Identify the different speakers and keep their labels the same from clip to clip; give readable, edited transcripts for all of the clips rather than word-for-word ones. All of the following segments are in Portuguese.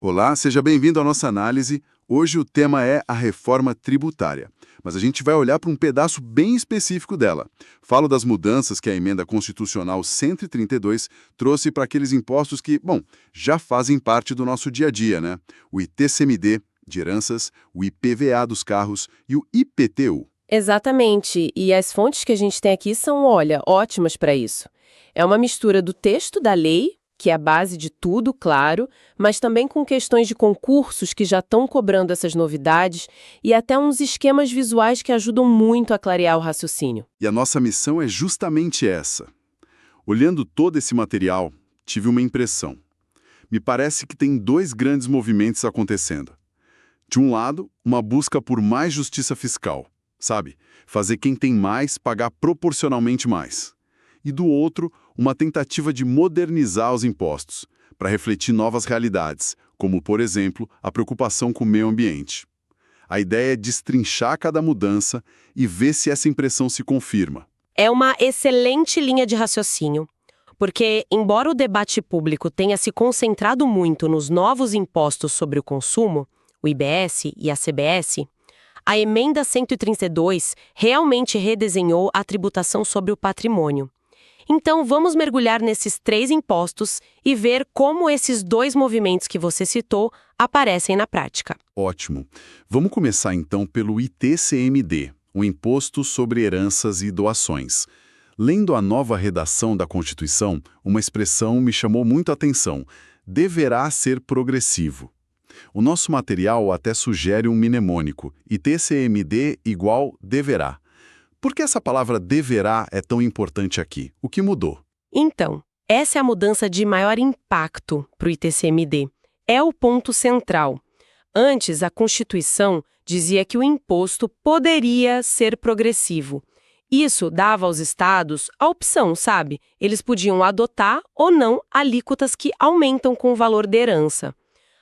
Speaker 1: Olá, seja bem-vindo à nossa análise. Hoje o tema é a reforma tributária, mas a gente vai olhar para um pedaço bem específico dela. Falo das mudanças que a Emenda Constitucional 132 trouxe para aqueles impostos que, bom, já fazem parte do nosso dia a dia, né? O ITCMD de heranças, o IPVA dos carros e o IPTU.
Speaker 2: Exatamente, e as fontes que a gente tem aqui são, olha, ótimas para isso. É uma mistura do texto da lei, que é a base de tudo, claro, mas também com questões de concursos que já estão cobrando essas novidades e até uns esquemas visuais que ajudam muito a clarear o raciocínio.
Speaker 1: E a nossa missão é justamente essa. Olhando todo esse material, tive uma impressão. Me parece que tem dois grandes movimentos acontecendo. De um lado, uma busca por mais justiça fiscal, sabe? Fazer quem tem mais pagar proporcionalmente mais. E do outro, uma tentativa de modernizar os impostos, para refletir novas realidades, como, por exemplo, a preocupação com o meio ambiente. A ideia é destrinchar cada mudança e ver se essa impressão se confirma.
Speaker 2: É uma excelente linha de raciocínio, porque, embora o debate público tenha se concentrado muito nos novos impostos sobre o consumo, o IBS e a CBS, a Emenda 132 realmente redesenhou a tributação sobre o patrimônio. Então, vamos mergulhar nesses três impostos e ver como esses dois movimentos que você citou aparecem na prática.
Speaker 1: Ótimo. Vamos começar então pelo ITCMD, o Imposto sobre Heranças e Doações. Lendo a nova redação da Constituição, uma expressão me chamou muito a atenção: deverá ser progressivo. O nosso material até sugere um mnemônico, ITCMD igual deverá. Por que essa palavra deverá é tão importante aqui? O que mudou?
Speaker 2: Então, essa é a mudança de maior impacto para o ITCMD. É o ponto central. Antes, a Constituição dizia que o imposto poderia ser progressivo. Isso dava aos estados a opção, sabe? Eles podiam adotar ou não alíquotas que aumentam com o valor da herança.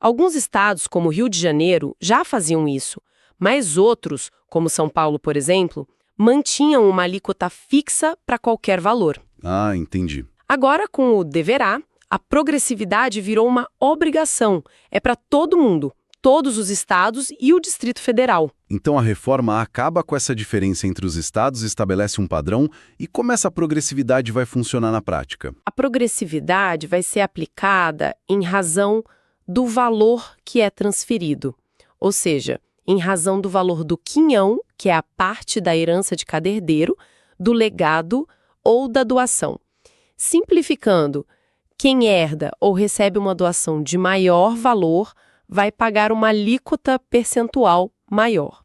Speaker 2: Alguns estados, como o Rio de Janeiro, já faziam isso, mas outros, como São Paulo, por exemplo, mantinham uma alíquota fixa para qualquer valor.
Speaker 1: Ah, entendi.
Speaker 2: Agora, com o deverá, a progressividade virou uma obrigação. É para todo mundo, todos os estados e o Distrito Federal.
Speaker 1: Então a reforma acaba com essa diferença entre os estados, estabelece um padrão e como essa progressividade vai funcionar na prática?
Speaker 2: A progressividade vai ser aplicada em razão do valor que é transferido, ou seja, em razão do valor do quinhão, que é a parte da herança de cada herdeiro, do legado ou da doação. Simplificando, quem herda ou recebe uma doação de maior valor vai pagar uma alíquota percentual maior.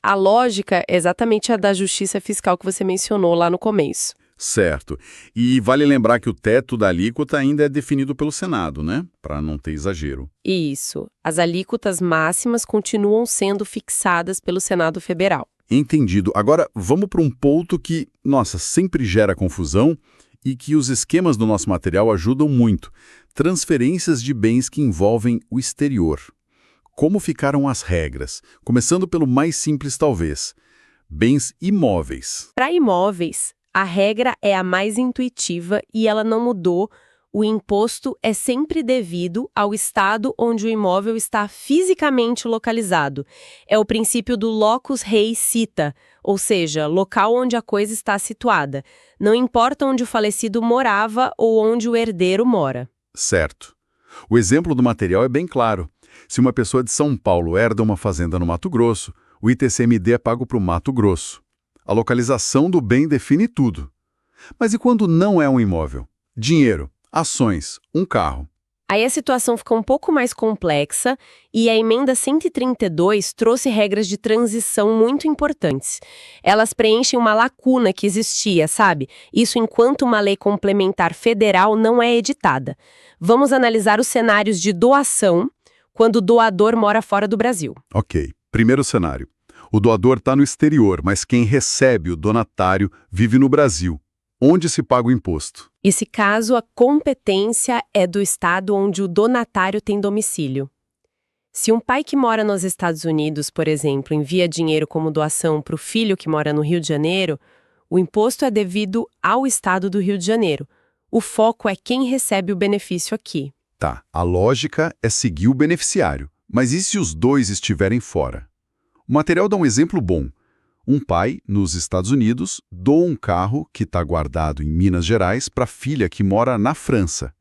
Speaker 2: A lógica é exatamente a da justiça fiscal que você mencionou lá no começo.
Speaker 1: Certo. E vale lembrar que o teto da alíquota ainda é definido pelo Senado, né? Para não ter exagero.
Speaker 2: Isso. As alíquotas máximas continuam sendo fixadas pelo Senado Federal.
Speaker 1: Entendido. Agora, vamos para um ponto que, nossa, sempre gera confusão e que os esquemas do nosso material ajudam muito. Transferências de bens que envolvem o exterior. Como ficaram as regras? Começando pelo mais simples, talvez. Bens imóveis.
Speaker 2: Para imóveis, a regra é a mais intuitiva e ela não mudou. O imposto é sempre devido ao estado onde o imóvel está fisicamente localizado. É o princípio do locus rei cita, ou seja, local onde a coisa está situada. Não importa onde o falecido morava ou onde o herdeiro mora.
Speaker 1: Certo. O exemplo do material é bem claro. Se uma pessoa de São Paulo herda uma fazenda no Mato Grosso, o ITCMD é pago para o Mato Grosso. A localização do bem define tudo. Mas e quando não é um imóvel? Dinheiro, ações, um carro.
Speaker 2: Aí a situação fica um pouco mais complexa e a Emenda 132 trouxe regras de transição muito importantes. Elas preenchem uma lacuna que existia, sabe? Isso enquanto uma lei complementar federal não é editada. Vamos analisar os cenários de doação quando o doador mora fora do Brasil.
Speaker 1: Ok. Primeiro cenário. O doador está no exterior, mas quem recebe o donatário vive no Brasil. Onde se paga o imposto?
Speaker 2: Nesse caso, a competência é do estado onde o donatário tem domicílio. Se um pai que mora nos Estados Unidos, por exemplo, envia dinheiro como doação para o filho que mora no Rio de Janeiro, o imposto é devido ao estado do Rio de Janeiro. O foco é quem recebe o benefício aqui.
Speaker 1: Tá, a lógica é seguir o beneficiário. Mas e se os dois estiverem fora? O material dá um exemplo bom. Um pai, nos Estados Unidos, doa um carro que está guardado em Minas Gerais para a filha que mora na França.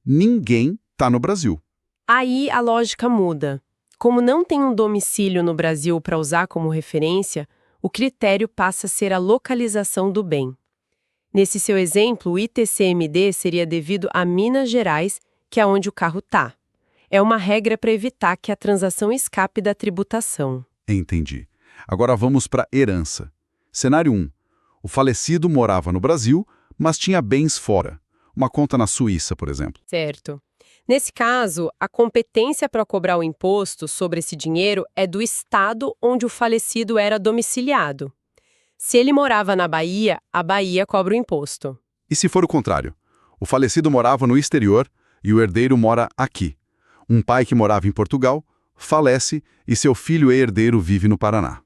Speaker 1: Ninguém está no Brasil.
Speaker 2: Aí a lógica muda. Como não tem um domicílio no Brasil para usar como referência, o critério passa a ser a localização do bem. Nesse seu exemplo, o ITCMD seria devido a Minas Gerais, que é onde o carro está. É uma regra para evitar que a transação escape da tributação.
Speaker 1: Entendi. Agora vamos para herança. Cenário 1. O falecido morava no Brasil, mas tinha bens fora. Uma conta na Suíça, por exemplo.
Speaker 2: Certo. Nesse caso, a competência para cobrar o imposto sobre esse dinheiro é do estado onde o falecido era domiciliado. Se ele morava na Bahia, a Bahia cobra o imposto.
Speaker 1: E se for o contrário? O falecido morava no exterior e o herdeiro mora aqui. Um pai que morava em Portugal falece e seu filho herdeiro vive no Paraná.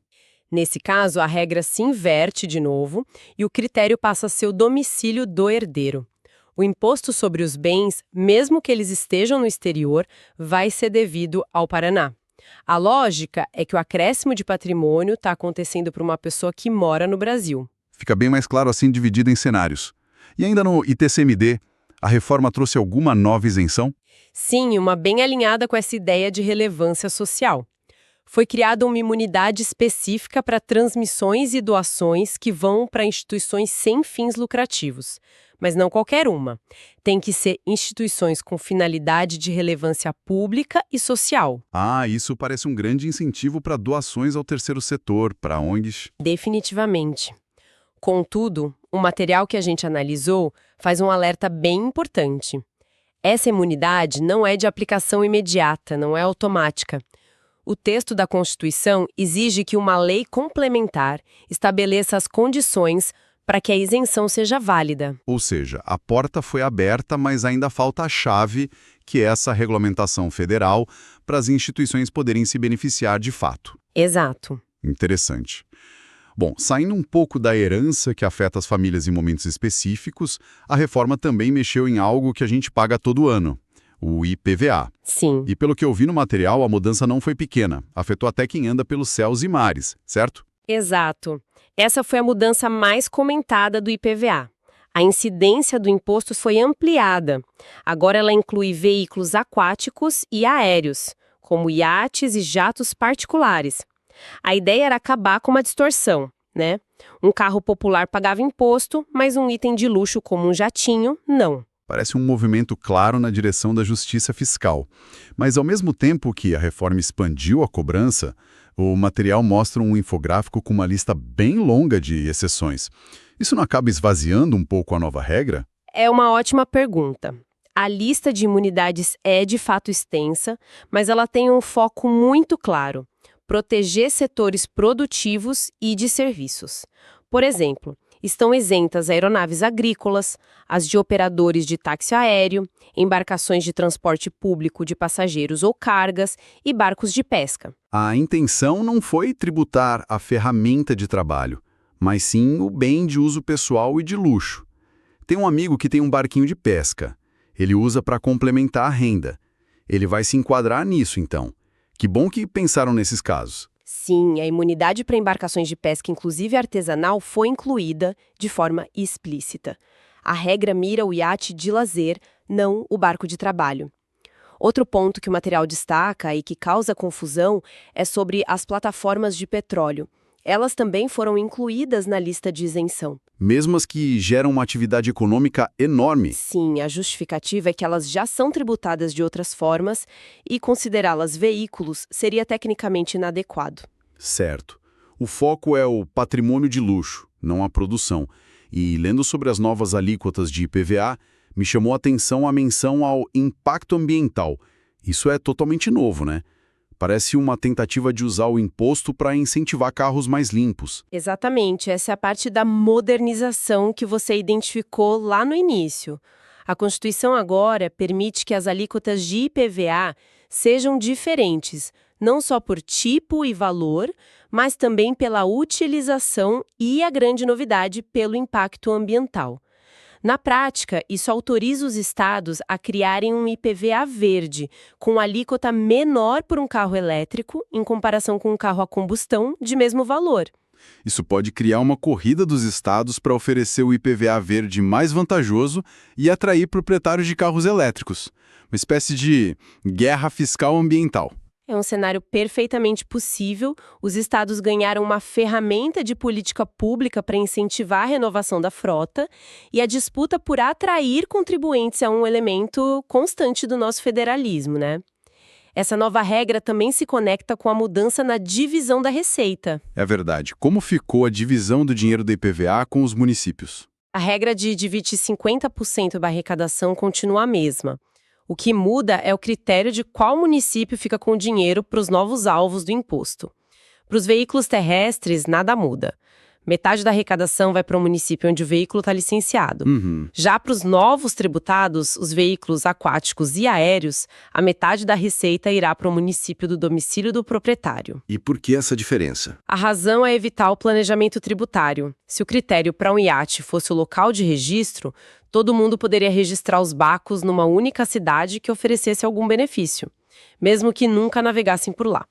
Speaker 2: Nesse caso, a regra se inverte de novo e o critério passa a ser o domicílio do herdeiro. O imposto sobre os bens, mesmo que eles estejam no exterior, vai ser devido ao Paraná. A lógica é que o acréscimo de patrimônio está acontecendo para uma pessoa que mora no Brasil.
Speaker 1: Fica bem mais claro assim dividido em cenários. E ainda no ITCMD, a reforma trouxe alguma nova isenção?
Speaker 2: Sim, uma bem alinhada com essa ideia de relevância social. Foi criada uma imunidade específica para transmissões e doações que vão para instituições sem fins lucrativos. Mas não qualquer uma. Tem que ser instituições com finalidade de relevância pública e social.
Speaker 1: Ah, isso parece um grande incentivo para doações ao terceiro setor, para ONGs.
Speaker 2: Definitivamente. Contudo, o material que a gente analisou faz um alerta bem importante. Essa imunidade não é de aplicação imediata, não é automática. O texto da Constituição exige que uma lei complementar estabeleça as condições para que a isenção seja válida.
Speaker 1: Ou seja, a porta foi aberta, mas ainda falta a chave, que é essa regulamentação federal, para as instituições poderem se beneficiar de fato.
Speaker 2: Exato.
Speaker 1: Interessante. Bom, saindo um pouco da herança que afeta as famílias em momentos específicos, a reforma também mexeu em algo que a gente paga todo ano, o IPVA.
Speaker 2: Sim.
Speaker 1: E pelo que eu vi no material, a mudança não foi pequena, afetou até quem anda pelos céus e mares, certo?
Speaker 2: Exato. Essa foi a mudança mais comentada do IPVA. A incidência do imposto foi ampliada. Agora ela inclui veículos aquáticos e aéreos, como iates e jatos particulares. A ideia era acabar com uma distorção, né? Um carro popular pagava imposto, mas um item de luxo como um jatinho, não.
Speaker 1: Parece um movimento claro na direção da justiça fiscal. Mas ao mesmo tempo que a reforma expandiu a cobrança, o material mostra um infográfico com uma lista bem longa de exceções. Isso não acaba esvaziando um pouco a nova regra?
Speaker 2: É uma ótima pergunta. A lista de imunidades é de fato extensa, mas ela tem um foco muito claro: proteger setores produtivos e de serviços. Por exemplo, estão isentas aeronaves agrícolas, as de operadores de táxi aéreo, embarcações de transporte público de passageiros ou cargas e barcos de pesca.
Speaker 1: A intenção não foi tributar a ferramenta de trabalho, mas sim o bem de uso pessoal e de luxo. Tem um amigo que tem um barquinho de pesca. Ele usa para complementar a renda. Ele vai se enquadrar nisso, então. Que bom que pensaram nesses casos.
Speaker 2: Sim, a imunidade para embarcações de pesca, inclusive artesanal, foi incluída de forma explícita. A regra mira o iate de lazer, não o barco de trabalho. Outro ponto que o material destaca e que causa confusão é sobre as plataformas de petróleo. Elas também foram incluídas na lista de isenção.
Speaker 1: Mesmo as que geram uma atividade econômica enorme.
Speaker 2: Sim, a justificativa é que elas já são tributadas de outras formas e considerá-las veículos seria tecnicamente inadequado.
Speaker 1: Certo. O foco é o patrimônio de luxo, não a produção. E lendo sobre as novas alíquotas de IPVA, me chamou a atenção a menção ao impacto ambiental. Isso é totalmente novo, né? Parece uma tentativa de usar o imposto para incentivar carros mais limpos.
Speaker 2: Exatamente, essa é a parte da modernização que você identificou lá no início. A Constituição agora permite que as alíquotas de IPVA sejam diferentes, não só por tipo e valor, mas também pela utilização e a grande novidade, pelo impacto ambiental. Na prática, isso autoriza os estados a criarem um IPVA verde, com alíquota menor por um carro elétrico em comparação com um carro a combustão de mesmo valor.
Speaker 1: Isso pode criar uma corrida dos estados para oferecer o IPVA verde mais vantajoso e atrair proprietários de carros elétricos. Uma espécie de guerra fiscal ambiental.
Speaker 2: É um cenário perfeitamente possível. Os estados ganharam uma ferramenta de política pública para incentivar a renovação da frota, e a disputa por atrair contribuintes é um elemento constante do nosso federalismo, né? Essa nova regra também se conecta com a mudança na divisão da receita.
Speaker 1: É verdade. Como ficou a divisão do dinheiro do IPVA com os municípios?
Speaker 2: A regra de dividir 50% da arrecadação continua a mesma. O que muda é o critério de qual município fica com o dinheiro para os novos alvos do imposto. Para os veículos terrestres, nada muda. Metade da arrecadação vai para o município onde o veículo está licenciado. Já para os novos tributados, os veículos aquáticos e aéreos, a metade da receita irá para o município do domicílio do proprietário.
Speaker 3: E por que essa diferença?
Speaker 2: A razão é evitar o planejamento tributário. Se o critério para um iate fosse o local de registro, todo mundo poderia registrar os barcos numa única cidade que oferecesse algum benefício, mesmo que nunca navegassem por lá.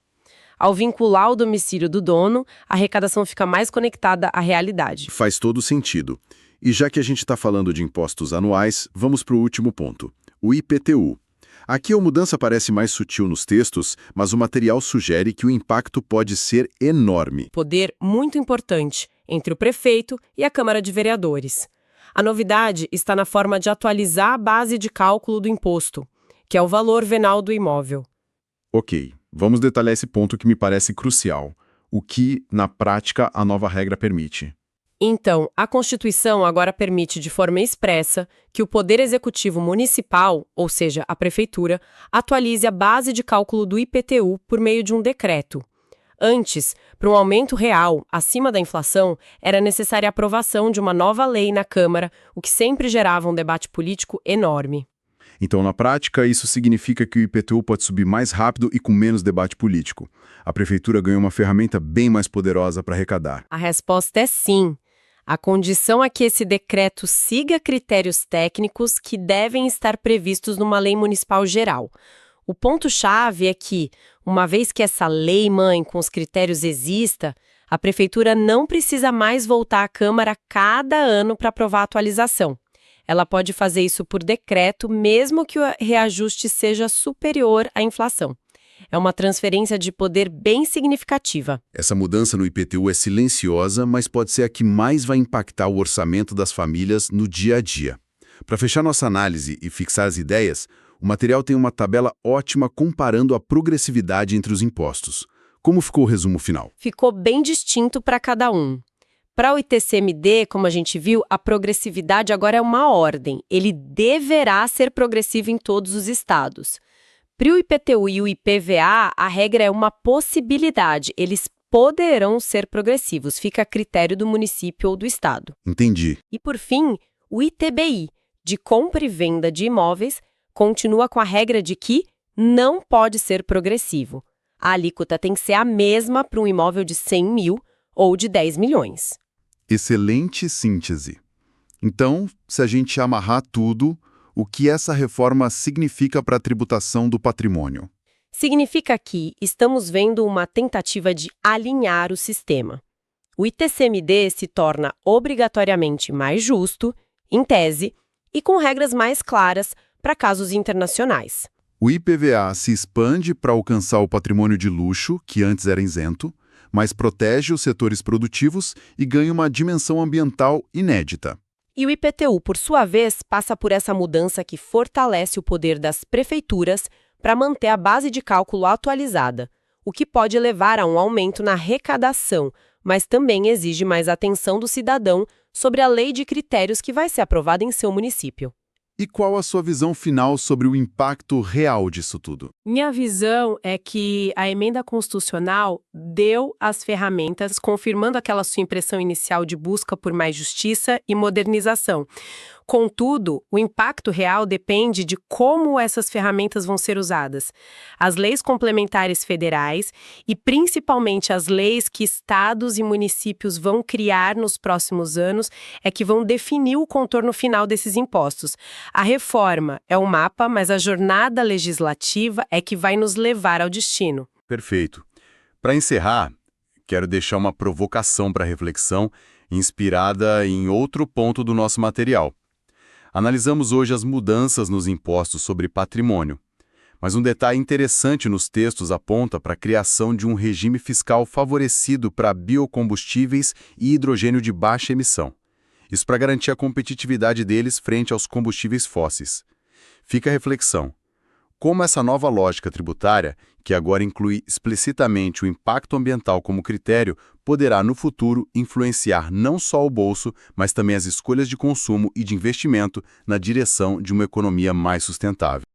Speaker 2: Ao vincular o domicílio do dono, a arrecadação fica mais conectada à realidade.
Speaker 3: Faz todo sentido. E já que a gente está falando de impostos anuais, vamos para o último ponto, o IPTU. Aqui a mudança parece mais sutil nos textos, mas o material sugere que o impacto pode ser enorme.
Speaker 2: Poder muito importante entre o prefeito e a Câmara de Vereadores. A novidade está na forma de atualizar a base de cálculo do imposto, que é o valor venal do imóvel.
Speaker 1: Ok, vamos detalhar esse ponto que me parece crucial. O que, na prática, a nova regra permite?
Speaker 2: Então, a Constituição agora permite de forma expressa que o Poder Executivo Municipal, ou seja, a Prefeitura, atualize a base de cálculo do IPTU por meio de um decreto. Antes, para um aumento real, acima da inflação, era necessária a aprovação de uma nova lei na Câmara, o que sempre gerava um debate político enorme.
Speaker 1: Então, na prática, isso significa que o IPTU pode subir mais rápido e com menos debate político. A Prefeitura ganhou uma ferramenta bem mais poderosa para arrecadar.
Speaker 2: A resposta é sim. A condição é que esse decreto siga critérios técnicos que devem estar previstos numa lei municipal geral. O ponto-chave é que, uma vez que essa lei-mãe com os critérios exista, a Prefeitura não precisa mais voltar à Câmara cada ano para aprovar a atualização. Ela pode fazer isso por decreto, mesmo que o reajuste seja superior à inflação. É uma transferência de poder bem significativa.
Speaker 3: Essa mudança no IPTU é silenciosa, mas pode ser a que mais vai impactar o orçamento das famílias no dia a dia. Para fechar nossa análise e fixar as ideias, o material tem uma tabela ótima comparando a progressividade entre os impostos. Como ficou o resumo final?
Speaker 2: Ficou bem distinto para cada um. Para o ITCMD, como a gente viu, a progressividade agora é uma ordem. Ele deverá ser progressivo em todos os estados. Para o IPTU e o IPVA, a regra é uma possibilidade. Eles poderão ser progressivos. Fica a critério do município ou do estado.
Speaker 3: Entendi.
Speaker 2: E, por fim, o ITBI, de compra e venda de imóveis, continua com a regra de que não pode ser progressivo. A alíquota tem que ser a mesma para um imóvel de 100 mil ou de 10 milhões.
Speaker 1: Excelente síntese. Então, se a gente amarrar tudo, o que essa reforma significa para a tributação do patrimônio?
Speaker 2: Significa que estamos vendo uma tentativa de alinhar o sistema. O ITCMD se torna obrigatoriamente mais justo, em tese, e com regras mais claras para casos internacionais.
Speaker 1: O IPVA se expande para alcançar o patrimônio de luxo, que antes era isento, mas protege os setores produtivos e ganha uma dimensão ambiental inédita.
Speaker 2: E o IPTU, por sua vez, passa por essa mudança que fortalece o poder das prefeituras para manter a base de cálculo atualizada, o que pode levar a um aumento na arrecadação, mas também exige mais atenção do cidadão sobre a lei de critérios que vai ser aprovada em seu município.
Speaker 1: E qual a sua visão final sobre o impacto real disso tudo?
Speaker 2: Minha visão é que a emenda constitucional deu as ferramentas, confirmando aquela sua impressão inicial de busca por mais justiça e modernização. Contudo, o impacto real depende de como essas ferramentas vão ser usadas. As leis complementares federais e principalmente as leis que estados e municípios vão criar nos próximos anos é que vão definir o contorno final desses impostos. A reforma é o mapa, mas a jornada legislativa é que vai nos levar ao destino.
Speaker 1: Perfeito. Para encerrar, quero deixar uma provocação para reflexão inspirada em outro ponto do nosso material. Analisamos hoje as mudanças nos impostos sobre patrimônio, mas um detalhe interessante nos textos aponta para a criação de um regime fiscal favorecido para biocombustíveis e hidrogênio de baixa emissão. Isso para garantir a competitividade deles frente aos combustíveis fósseis. Fica a reflexão. Como essa nova lógica tributária, que agora inclui explicitamente o impacto ambiental como critério, poderá no futuro influenciar não só o bolso, mas também as escolhas de consumo e de investimento na direção de uma economia mais sustentável.